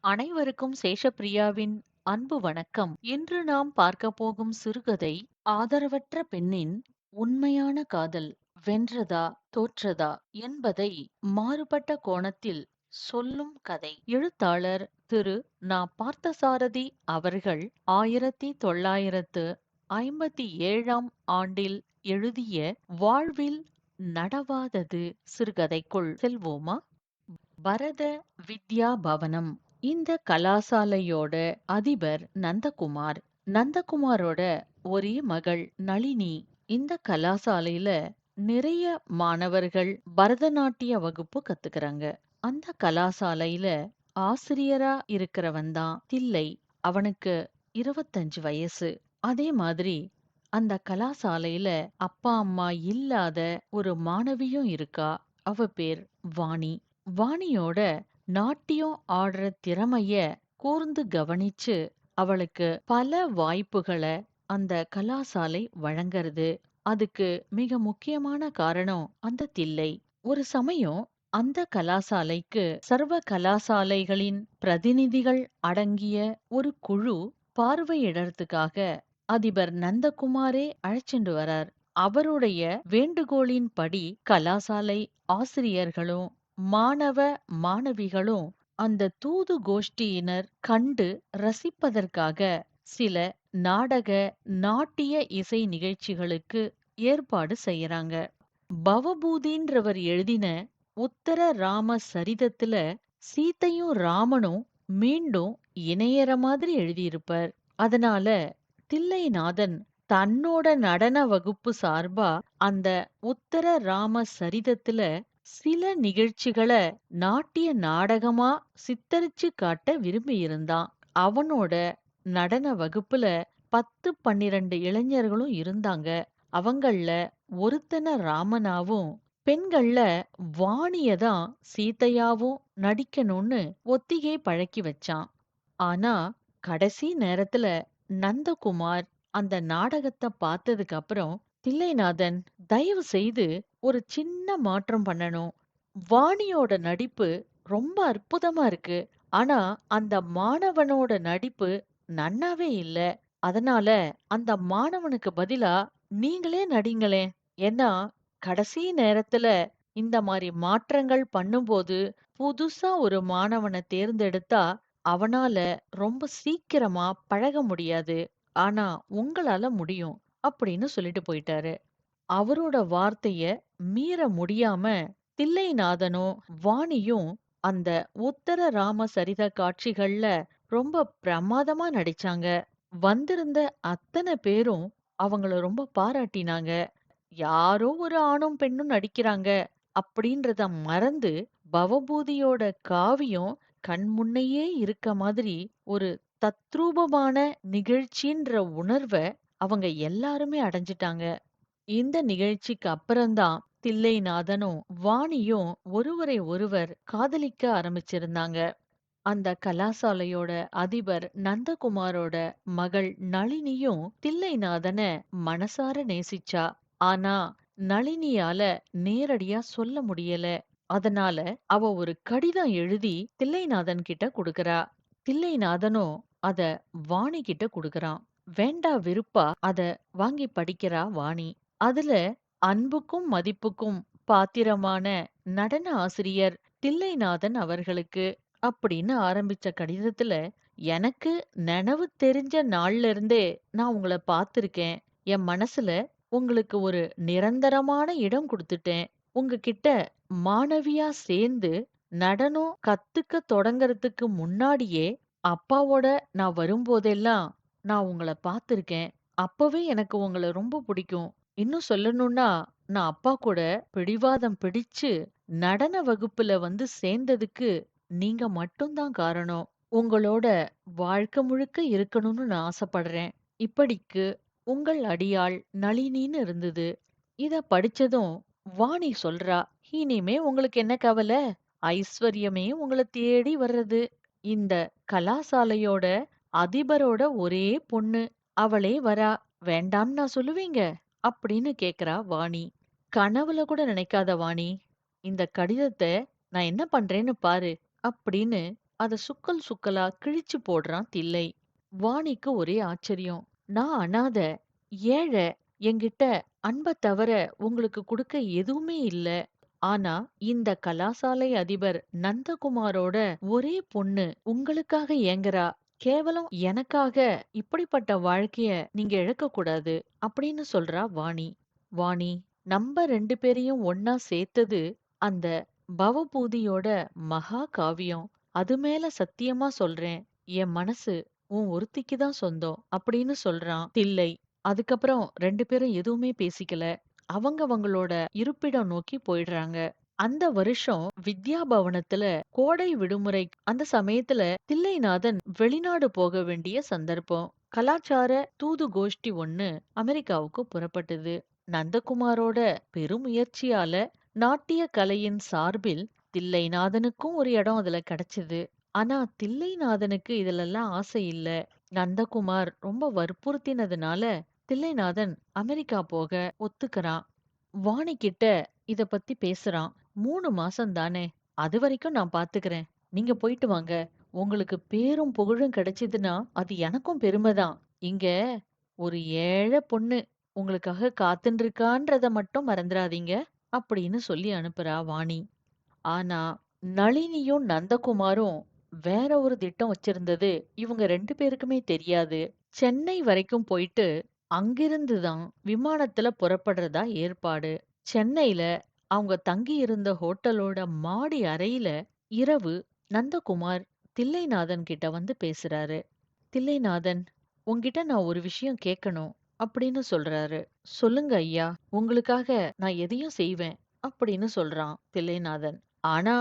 அனைவருக்கும் சேஷப்பிரியாவின் அன்பு வணக்கம். இன்று நாம் பார்க்க போகும் சிறுகதை ஆதரவற்ற பெண்ணின் உண்மையான காதல் வென்றதா தோற்றதா என்பதை மாறுபட்ட கோணத்தில் சொல்லும் கதை. எழுத்தாளர் திரு நா. பார்த்தசாரதி அவர்கள் 1957ஆம் ஆண்டில் எழுதிய வாழ்வில் நடவாதது சிறுகதைக்குள் செல்வோமா? பரத வித்யா பவனம். இந்த கலாசாலையோட அதிபர் நந்தகுமார். நந்தகுமாரோட ஒரே மகள் நளினி. இந்த கலாசாலையில நிறைய மாணவர்கள் பரதநாட்டிய வகுப்பு கத்துக்கிறாங்க. அந்த கலாசாலையில ஆசிரியரா இருக்கிறவன் தான் தில்லை. அவனுக்கு 25 வயசு. அதே மாதிரி அந்த கலாசாலையில அப்பா அம்மா இல்லாத ஒரு மாணவியும் இருக்கா. அவ பேர் வாணி. வாணியோட நாட்டியம் ஆடுற திறமைய கூர்ந்து கவனிச்சு அவளுக்கு பல வாய்ப்புகளை அந்த கலாசாலை வழங்கறது. அதுக்கு மிக முக்கியமான காரணம் அந்த தில்லை. ஒரு சமயம் அந்த கலாசாலைக்கு சர்வ கலாசாலைகளின் பிரதிநிதிகள் அடங்கிய ஒரு குழு பார்வையிடறதுக்காக அதிபர் நந்தகுமாரே அழைச்சிண்டு வரார். அவருடைய வேண்டுகோளின்படி கலாசாலை ஆசிரியர்களும் மாணவ மாணவிகளும் அந்த தூது கோஷ்டியினர் கண்டு ரசிப்பதற்காக சில நாடக நாட்டிய இசை நிகழ்ச்சிகளுக்கு ஏற்பாடு செய்யறாங்க. பவபூதின்றவர் எழுதின உத்தர ராம சரிதத்துல சீதையும் ராமனும் மீண்டும் இணையற மாதிரி எழுதியிருப்பார். அதனால தில்லைநாதன் தன்னோட நடன வகுப்பு சார்பா அந்த உத்தர ராம சரிதத்துல சில நிகழ்ச்சிகளை நாட்டிய நாடகமா சித்தரிச்சு காட்ட விரும்பியிருந்தான். அவனோட நடன வகுப்புல 10, 12 இளைஞர்களும் இருந்தாங்க. அவங்கள ஒருத்தன ராமனாவும் பெண்கள்ல வாணியதான் சீதையாவும் நடிக்கணும்னு ஒத்திகை பழக்கி வச்சான். ஆனா கடைசி நேரத்துல நந்தகுமார் அந்த நாடகத்தை பார்த்ததுக்கு அப்புறம் தில்லைநாதன் தயவு செய்து ஒரு சின்ன மாற்றம் பண்ணணும். வாணியோட நடிப்பு ரொம்ப அற்புதமா இருக்கு. ஆனா அந்த மாணவனோட நடிப்பு நன்னாவே இல்ல. அதனால அந்த மாணவனுக்கு பதிலா நீங்களே நடிங்களேன். ஏன்னா கடைசி நேரத்துல இந்த மாதிரி மாற்றங்கள் பண்ணும்போது புதுசா ஒரு மாணவனை தேர்ந்தெடுத்தா அவனால ரொம்ப சீக்கிரமா பழக முடியாது. ஆனா உங்களால முடியும் அப்படின்னு சொல்லிட்டு போயிட்டாரு. அவரோட வார்த்தைய மீற முடியாம தில்லைநாதனும் வாணியும் அந்த உத்தர ராம சரித காட்சிகள்ல ரொம்ப பிரமாதமா நடிச்சாங்க. வந்திருந்த அத்தனை பேரும் அவங்கள ரொம்ப பாராட்டினாங்க. யாரோ ஒரு ஆணும் பெண்ணும் நடிக்கிறாங்க அப்படின்றத மறந்து பவபூதியோட காவியம் கண் முன்னையே இருக்க மாதிரி ஒரு தத்ரூபமான நிகழ்ச்சின்ற உணர்வ அவங்க எல்லாருமே அடைஞ்சிட்டாங்க. இந்த நிகழ்ச்சிக்கு அப்புறம்தான் தில்லைநாதனும் வாணியும் ஒருவரை ஒருவர் காதலிக்க ஆரம்பிச்சிருந்தாங்க. அந்த கலாசாலையோட அதிபர் நந்தகுமாரோட மகள் நளினியும் தில்லைநாதன மனசார நேசிச்சா. ஆனா நளினியால நேரடியா சொல்ல முடியல. அதனால அவ ஒரு கடிதம் எழுதி தில்லைநாதன் கிட்ட குடுக்கறா. தில்லைநாதனும் அத வாணி கிட்ட குடுக்கறான். வேண்டா வெறுப்பா அத வாங்கி படிக்கிறா வாணி. அதுல அன்புக்கும் மதிப்புக்கும் பாத்திரமான நடன ஆசிரியர் தில்லைநாதன் அவர்களுக்கு அப்படின்னு ஆரம்பிச்ச கடிதத்துல, எனக்கு நெனவு தெரிஞ்ச நாள்ல இருந்தே நான் உங்கள பார்த்திருக்கேன். என் மனசுல உங்களுக்கு ஒரு நிரந்தரமான இடம் குடுத்துட்டேன். உங்ககிட்ட மாணவியா சேர்ந்து நடனம் கத்துக்க தொடங்கறதுக்கு முன்னாடியே அப்பாவோட நான் வரும்போதெல்லாம் நான் உங்கள பார்த்திருக்கேன். அப்பவே எனக்கு உங்கள ரொம்ப பிடிக்கும். இன்னும் சொல்லணும்னா, நான் அப்பா கூட பிடிவாதம் பிடிச்சு நடன வகுப்புல வந்து சேர்ந்ததுக்கு நீங்க மட்டும் தான் காரணம். உங்களோட வாழ்க்கை முழுக்க இருக்கணும்னு நான் ஆசைப்படுறேன். இப்படிக்கு உங்கள் அடியாள் நளினின்னு இருந்தது. இத படிச்சதும் வாணி சொல்றா, இனிமே உங்களுக்கு என்ன கவலை? ஐஸ்வர்யமே உங்கள தேடி வர்றது. இந்த கலாசாலையோட அதிபரோட ஒரே பொண்ணு. அவளே வரா. வேண்டான்னு நான் சொல்லுவீங்க? அப்படின்னு கேக்குறா வாணி. கனவுல கூட நினைக்காத வாணி. இந்த கடிதத்த நான் என்ன பண்றேன்னு பாரு அப்படின்னு அத சுக்கல் சுக்கலா கிழிச்சு போடுறான் தில்லை. வாணிக்கு ஒரே ஆச்சரியம். நான் அனாத, ஏழை, என்கிட்ட அன்பத் தவிர உங்களுக்கு குடுக்க எதுவுமே இல்ல. ஆனா இந்த கலாசாலை அதிபர் நந்தகுமாரோட ஒரே பொண்ணு உங்களுக்காக ஏங்குறா. கேவலம் எனக்காக இப்படிப்பட்ட வாழ்க்கைய நீங்க இழக்கக் கூடாது அப்படின்னு சொல்றா வாணி. வாணி, நம்ப 2 பேரையும் ஒண்ணா சேர்த்தது அந்த பவபூதியோட மகா காவியம். அது மேல சத்தியமா சொல்றேன். என் மனசு உன் ஒருத்திக்கு தான் சொந்தம் அப்படின்னு சொல்றான் தில்லை. அதுக்கப்புறம் 2 பேரும் எதுவுமே பேசிக்கல. அவங்களோட இருப்பிடம் நோக்கி போயிடுறாங்க. அந்த வருஷம் வித்யா பவனத்துல கோடை விடுமுறை. அந்த சமயத்துல தில்லைநாதன் வெளிநாடு போக வேண்டிய சந்தர்ப்பம். கலாச்சார தூது கோஷ்டி ஒண்ணு அமெரிக்காவுக்கு புறப்பட்டது. நந்தகுமாரோட பெருமுயற்சியால நாட்டிய கலையின் சார்பில் தில்லைநாதனுக்கும் ஒரு இடம் அதுல கிடைச்சது. ஆனா தில்லைநாதனுக்கு இதுலெல்லாம் ஆசை இல்ல. நந்தகுமார் ரொம்ப வற்புறுத்தினதுனால தில்லைநாதன் அமெரிக்கா போக ஒத்துக்கறான். வாணி கிட்ட இத பத்தி பேசுறான். 3 மாசம் தானே. அது வரைக்கும் நான் பாத்துக்கிறேன். நீங்க போயிட்டு வாங்க. உங்களுக்கு பேரும் புகழும் கிடைச்சதுன்னா அது எனக்கும் பெருமைதான். இங்க ஒரு ஏழை பொண்ணு உங்களுக்காக காத்துன்னு இருக்கான்றத மட்டும் மறந்துறாதீங்க அப்படின்னு சொல்லி அனுப்புறா வாணி. ஆனா நளினியும் நந்தகுமாரும் வேற ஒரு திட்டம் வச்சிருந்தது இவங்க 2 பேருக்குமே தெரியாது. சென்னை வரைக்கும் போயிட்டு அங்கிருந்து தான் விமானத்துல புறப்படுறதா ஏற்பாடு. சென்னையில அவங்க தங்கி இருந்த ஹோட்டலோட மாடி அறையில இரவு நந்தகுமார் தில்லைநாதன் கிட்ட வந்து பேசுறாரு. தில்லைநாதன், உன்கிட்ட நான் ஒரு விஷயம் கேட்கணும் அப்படின்னு சொல்றாரு. சொல்லுங்க ஐயா, உங்களுக்காக நான் எதையும் செய்வேன் அப்படின்னு சொல்றான் தில்லைநாதன். ஆனா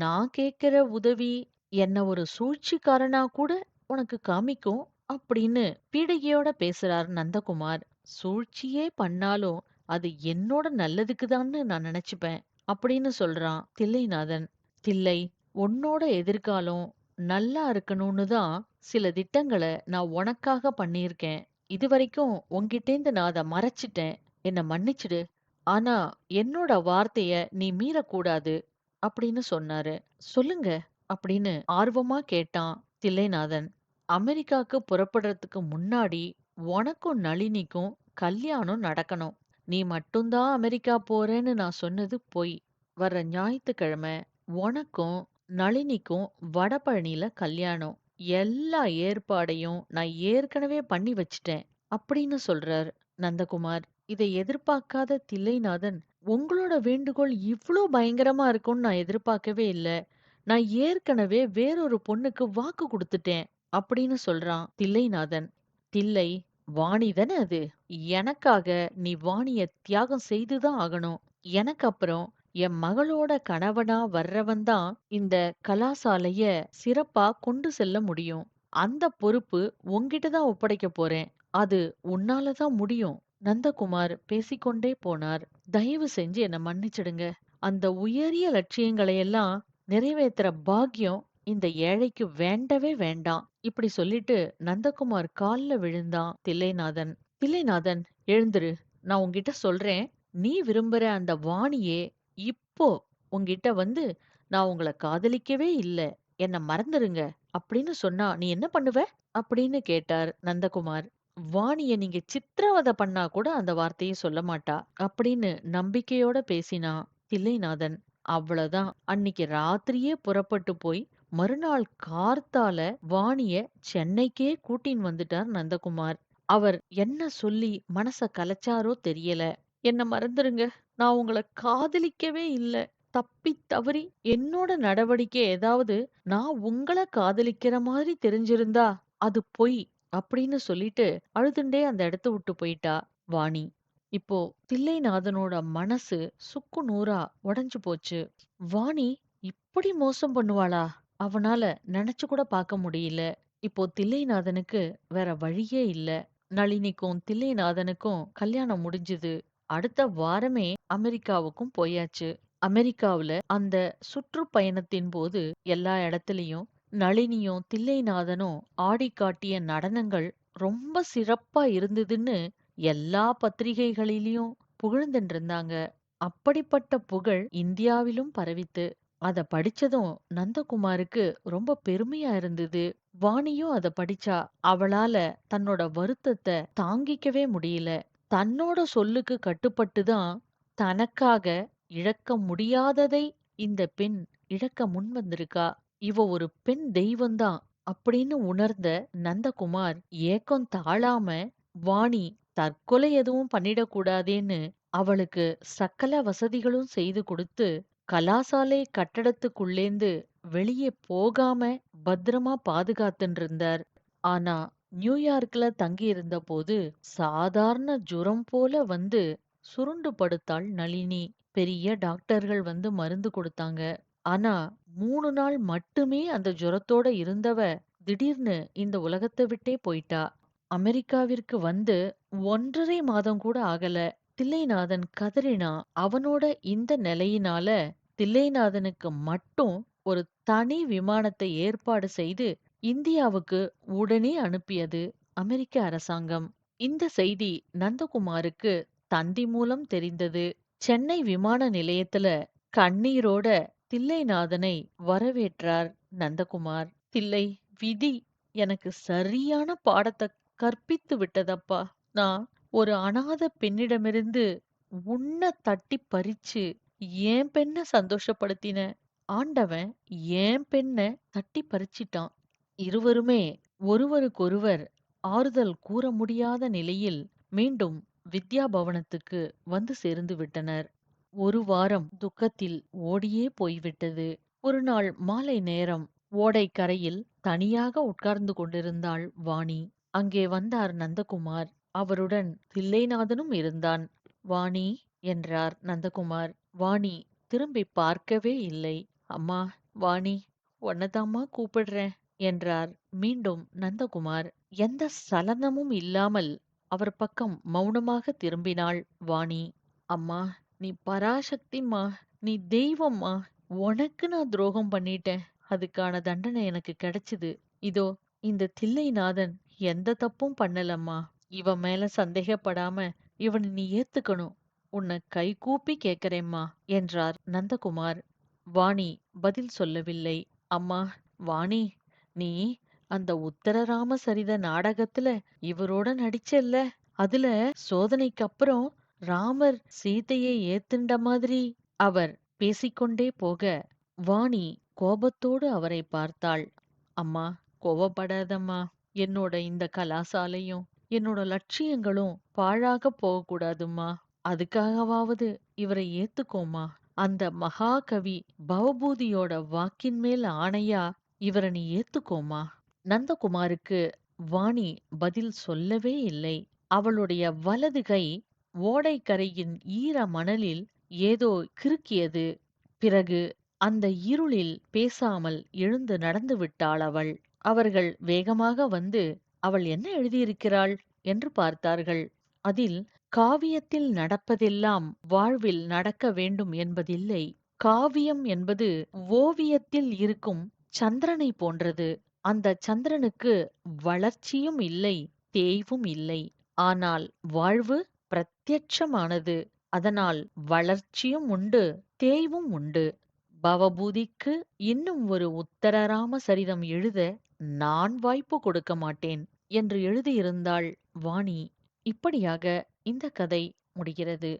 நான் கேட்கிற உதவி என்ன ஒரு சூழ்ச்சிக்காரனா கூட உனக்கு காமிக்கும் அப்படின்னு பீடிகையோட பேசுறார் நந்தகுமார். சூழ்ச்சியே பண்ணாலும் அது என்னோட நல்லதுக்குதான்னு நான் நினைச்சுப்பேன் அப்படின்னு சொல்றான் தில்லைநாதன். தில்லை, உன்னோட எதிர்காலம் நல்லா இருக்கணும்னு தான் சில திட்டங்கள நான் உனக்காக பண்ணியிருக்கேன். இதுவரைக்கும் உன்கிட்டேந்து நான் அத மறைச்சிட்டேன். என்ன மன்னிச்சிடு. ஆனா என்னோட வார்த்தைய நீ மீறக்கூடாது அப்படின்னு சொன்னாரு. சொல்லுங்க அப்படின்னு ஆர்வமா கேட்டான் தில்லைநாதன். அமெரிக்காக்கு புறப்படுறதுக்கு முன்னாடி உனக்கும் நளினிக்கும் கல்யாணம் நடக்கணும். நீ மட்டும்தான் அமெரிக்கா போறேன்னு நான் சொன்னது பொய். வர்ற ஞாயித்துக்கிழமை உனக்கும் நளினிக்கும் வடபழனியில கல்யாணம். எல்லா ஏற்பாடையும் நான் ஏற்கனவே பண்ணி வச்சுட்டேன் அப்படின்னு சொல்றார் நந்தகுமார். இதை எதிர்பார்க்காத தில்லைநாதன், உங்களோட வேண்டுகோள் இவ்ளோ பயங்கரமா இருக்கும்னு நான் எதிர்பார்க்கவே இல்ல. நான் ஏற்கனவே வேறொரு பொண்ணுக்கு வாக்கு குடுத்துட்டேன் அப்படின்னு சொல்றான் தில்லைநாதன். தில்லை, வாணி தானே அது. எனக்காக நீ வாணிய தியாகம் செய்துதான் ஆகணும். எனக்கு அப்புறம் என் மகளோட கணவனா வர்றவன் தான் இந்த கலாசாலைய சிறப்பா கொண்டு செல்ல முடியும். அந்த பொறுப்பு உன்கிட்ட தான் ஒப்படைக்க போறேன். அது உன்னால தான் முடியும். நந்தகுமார் பேசிக்கொண்டே போனார். தயவு செஞ்சு என்ன மன்னிச்சிடுங்க. அந்த உயரிய லட்சியங்களை எல்லாம் நிறைவேத்துற பாக்கியம் இந்த ஏழைக்கு வேண்டவே வேண்டாம். இப்படி சொல்லிட்டு நந்தகுமார் கால்ல விழுந்தான் தில்லைநாதன். தில்லைநாதன், எழுந்துரு. நான் உன்கிட்ட சொல்றேன். நீ விரும்புற அந்த வாணியே இப்போ உன்கிட்ட வந்து நான் உங்கள காதலிக்கவே இல்ல. என்ன மறந்துருங்க அப்படின்னு சொன்னா நீ என்ன பண்ணுவ? அப்படின்னு கேட்டார் நந்தகுமார். வாணிய நீங்க சித்திரவதை பண்ணா கூட அந்த வார்த்தைய சொல்ல மாட்டா அப்படின்னு நம்பிக்கையோட பேசினான் தில்லைநாதன். அவ்வளவுதான். அன்னிக்கு ராத்திரியே புறப்பட்டு போய் மறுநாள் கார்த்தால வாணிய சென்னைக்கே கூட்டின்னு வந்துட்டார் நந்தகுமார். அவர் என்ன சொல்லி மனச கலைச்சாரோ தெரியல. என்ன மறந்துருங்க. நான் உங்கள காதலிக்கவே இல்ல. தப்பித் தவறி என்னோட நடவடிக்கை ஏதாவது நான் உங்கள காதலிக்கிற மாதிரி தெரிஞ்சிருந்தா அது பொய் அப்படின்னு சொல்லிட்டு அழுதுண்டே அந்த இடத்த விட்டு போயிட்டா வாணி. இப்போ தில்லைநாதனோட மனசு சுக்கு நூறா உடைஞ்சு போச்சு. வாணி இப்படி மோசம் பண்ணுவாளா? அவனால நினைச்சு கூட பார்க்க முடியல. இப்போ தில்லைநாதனுக்கு வேற வழியே இல்ல. நளினிக்கும் தில்லைநாதனுக்கும் கல்யாணம் முடிஞ்சுது. அடுத்த வாரமே அமெரிக்காவுக்கும் போயாச்சு. அமெரிக்காவுல அந்த சுற்றுப்பயணத்தின் போது எல்லா இடத்துலயும் நளினியும் தில்லைநாதனும் ஆடி காட்டிய நடனங்கள் ரொம்ப சிறப்பா இருந்ததுன்னு எல்லா பத்திரிகைகளிலும் புகழ்ந்துட்டு இருந்தாங்க. அப்படிப்பட்ட புகழ் இந்தியாவிலும் பரவித்து. அத படிச்சதும் நந்தகுமாருக்கு ரொம்ப பெருமையா இருந்தது. வாணியும் அத படிச்சா. அவளால தன்னோட வருத்தத்த தாங்கிக்கவே முடியல. தன்னோட சொல்லுக்கு கட்டுப்பட்டு தான் தனக்காக இழக்க முடியாததை இந்த பெண் இழக்க முன்வந்திருக்கா. இவ ஒரு பெண் தெய்வந்தான் அப்படின்னு உணர்ந்த நந்தகுமார் ஏக்கம் தாழாம வாணி தற்கொலை எதுவும் பண்ணிடக்கூடாதேன்னு அவளுக்கு சகல வசதிகளும் செய்து கொடுத்து கலாசாலை கட்டடத்துக்குள்ளேந்து வெளியே போகாம பத்திரமா பாதுகாத்துன்னு இருந்தார். ஆனா நியூயார்க்ல தங்கி இருந்தபோது சாதாரண ஜுரம் போல வந்து சுருண்டு படுத்தாள் நளினி. பெரிய டாக்டர்கள் வந்து மருந்து கொடுத்தாங்க. ஆனா 3 நாள் மட்டுமே அந்த ஜுரத்தோட இருந்தவ திடீர்னு இந்த உலகத்த விட்டே போயிட்டா. அமெரிக்காவிற்கு வந்து 1½ மாதம் கூட ஆகல. தில்லைநாதன் கதறினான். அவனோட இந்த நிலையினால தில்லைநாதனுக்கு மட்டும் ஒரு தனி விமானத்தை ஏற்பாடு செய்து இந்தியாவுக்கு உடனே அனுப்பியது அமெரிக்க அரசாங்கம். இந்த செய்தி நந்தகுமாருக்கு தந்தி மூலம் தெரிந்தது. சென்னை விமான நிலையத்துல கண்ணீரோட தில்லைநாதனை வரவேற்றார் நந்தகுமார். தில்லை, விதி எனக்கு சரியான பாடத்த கற்பித்து விட்டதப்பா. நான் ஒரு அனாதை பெண்ணிடமிருந்து உன்ன தட்டி பறிச்சு என் பெண்ண சந்தோஷப்படுத்தின ஆண்டவன் என் பெண்ண தட்டி பறிச்சிட்டான். இருவருமே ஒருவருக்கொருவர் ஆறுதல் கூற முடியாத நிலையில் மீண்டும் வித்யா பவனத்துக்கு வந்து சேர்ந்து விட்டனர். ஒரு வாரம் துக்கத்தில் ஓடியே போய்விட்டது. ஒரு நாள் மாலை நேரம் ஓடைக்கரையில் தனியாக உட்கார்ந்து கொண்டிருந்தாள் வாணி. அங்கே வந்தார் நந்தகுமார். அவருடன் தில்லைநாதனும் இருந்தான். வாணி என்றார் நந்தகுமார். வாணி திரும்பி பார்க்கவே இல்லை. அம்மா, வாணி, உன்னதாம்மா கூப்பிடுறேன் என்றார் மீண்டும் நந்தகுமார். எந்த சலனமும் இல்லாமல் அவர் பக்கம் மௌனமாக திரும்பினாள் வாணி. அம்மா, நீ பராசக்திம்மா, நீ தெய்வம்மா. உனக்கு நான் துரோகம் பண்ணிட்டேன். அதுக்கான தண்டனை எனக்கு கிடைச்சுது. இதோ இந்த தில்லைநாதன் எந்த தப்பும் பண்ணலம்மா. இவன் மேல சந்தேகப்படாம இவனை நீ ஏத்துக்கணும். உன்னை கைகூப்பி கேக்குறேம்மா என்றார் நந்தகுமார். வாணி பதில் சொல்லவில்லை. அம்மா, வாணி, நீ அந்த உத்தரராம சரித நாடகத்துல இவரோட நடிச்சல்ல? அதுல சோதனைக்கு அப்புறம் ராமர் சீதையை ஏத்துண்ட மாதிரி அவர் பேசிக்கொண்டே போக வாணி கோபத்தோடு அவரை பார்த்தாள். அம்மா, கோவப்படாதம்மா. என்னோட இந்த கலாசாலையும் என்னோட லட்சியங்களும் பாழாக போகக்கூடாதும்மா. அதுக்காகவாவது இவரை ஏத்துக்கோமா. அந்த மகாகவி பவபூதியோட வாக்கின் மேல் ஆணையா இவரை நீ ஏத்துக்கோமா. நந்தகுமாருக்கு வாணி பதில் சொல்லவே இல்லை. அவளுடைய வலது கை ஓடைக்கரையின் ஈர மணலில் ஏதோ கிறுக்கியது. பிறகு அந்த இருளில் பேசாமல் எழுந்து நடந்து விட்டாள் அவள். அவர்கள் வேகமாக வந்து அவள் என்ன எழுதியிருக்கிறாள் என்று பார்த்தார்கள். அதில் காவியத்தில் நடப்பதெல்லாம் வாழ்வில் நடக்க வேண்டும் என்பதில்லை. காவியம் என்பது ஓவியத்தில் இருக்கும் சந்திரனை போன்றது. அந்த சந்திரனுக்கு வளர்ச்சியும் இல்லை, தேய்வும் இல்லை. ஆனால் வாழ்வு பிரத்யட்சமானது. அதனால் வளர்ச்சியும் உண்டு, தேய்வும் உண்டு. பவபூதிக்கு இன்னும் ஒரு உத்தரராம சரிதம் எழுத நான் வாய்ப்பு கொடுக்க மாட்டேன் என்று எழுதியிருந்தாள் வாணி. இப்படியாக இந்த கதை முடிகிறது.